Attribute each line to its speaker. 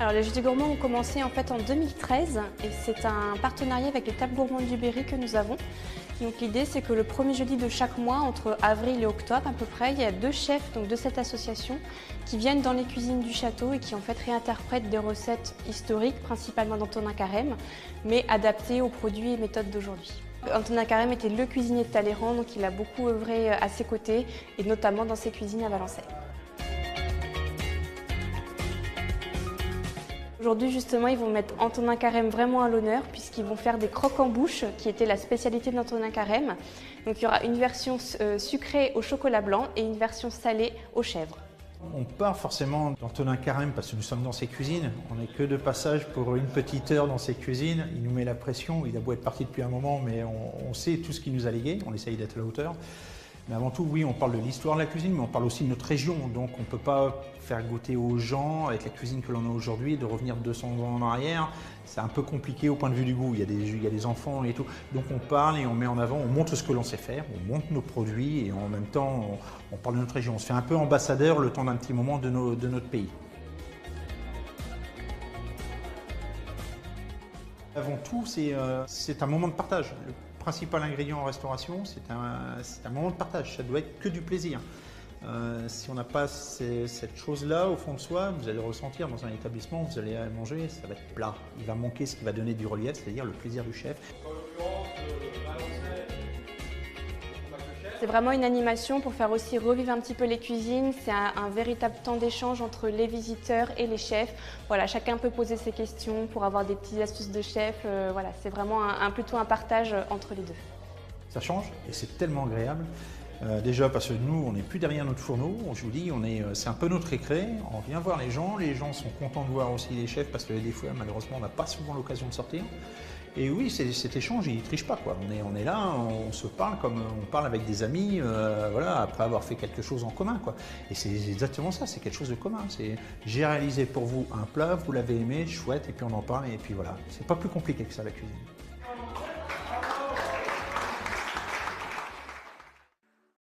Speaker 1: Alors les Jeudis Gourmands ont commencé en fait en 2013 et c'est un partenariat avec les tables gourmandes du Berry que nous avons. Donc l'idée c'est que le premier jeudi de chaque mois, entre avril et octobre à peu près, il y a deux chefs de cette association qui viennent dans les cuisines du château et qui en fait réinterprètent des recettes historiques, principalement d'Antonin Carême, mais adaptées aux produits et méthodes d'aujourd'hui. Antonin Carême était le cuisinier de Talleyrand, donc il a beaucoup œuvré à ses côtés et notamment dans ses cuisines à Valençay. Aujourd'hui, justement, ils vont mettre Antonin Carême vraiment à l'honneur puisqu'ils vont faire des croques en bouche qui étaient la spécialité d'Antonin Carême. Donc il y aura une version sucrée au chocolat blanc et une version salée aux chèvres.
Speaker 2: On part forcément d'Antonin Carême parce que nous sommes dans ses cuisines. On n'est que de passage pour une petite heure dans ses cuisines. Il nous met la pression. Il a beau être parti depuis un moment, mais on sait tout ce qu'il nous a légué. On essaye d'être à la hauteur. Mais avant tout, oui, on parle de l'histoire de la cuisine, mais on parle aussi de notre région. Donc on ne peut pas faire goûter aux gens, avec la cuisine que l'on a aujourd'hui, de revenir 200 ans en arrière. C'est un peu compliqué au point de vue du goût. Il y a des enfants et tout. Donc on parle et on met en avant, on montre ce que l'on sait faire, on montre nos produits et en même temps, on parle de notre région. On se fait un peu ambassadeur le temps d'un petit moment de notre pays. Avant tout, c'est un moment de partage. Le principal ingrédient en restauration, c'est un moment de partage. Ça doit être que du plaisir. Si on n'a pas cette chose-là au fond de soi, vous allez ressentir dans un établissement, vous allez manger, ça va être plat. Il va manquer ce qui va donner du relief, c'est-à-dire le plaisir du chef.
Speaker 1: C'est vraiment une animation pour faire aussi revivre un petit peu les cuisines. C'est un véritable temps d'échange entre les visiteurs et les chefs. Voilà, chacun peut poser ses questions pour avoir des petites astuces de chef. Voilà, c'est vraiment plutôt un partage entre les deux.
Speaker 2: Ça change et c'est tellement agréable. Déjà parce que nous, on n'est plus derrière notre fourneau, je vous dis, c'est un peu notre récré, on vient voir les gens sont contents de voir aussi les chefs parce que des fois, malheureusement, on n'a pas souvent l'occasion de sortir. Et oui, cet échange, il ne triche pas, quoi. On est là, on se parle comme on parle avec des amis, voilà, après avoir fait quelque chose en commun, quoi. Et c'est exactement ça, c'est quelque chose de commun. J'ai réalisé pour vous un plat, vous l'avez aimé, chouette, et puis on en parle, et puis voilà. C'est pas plus compliqué que ça, la cuisine.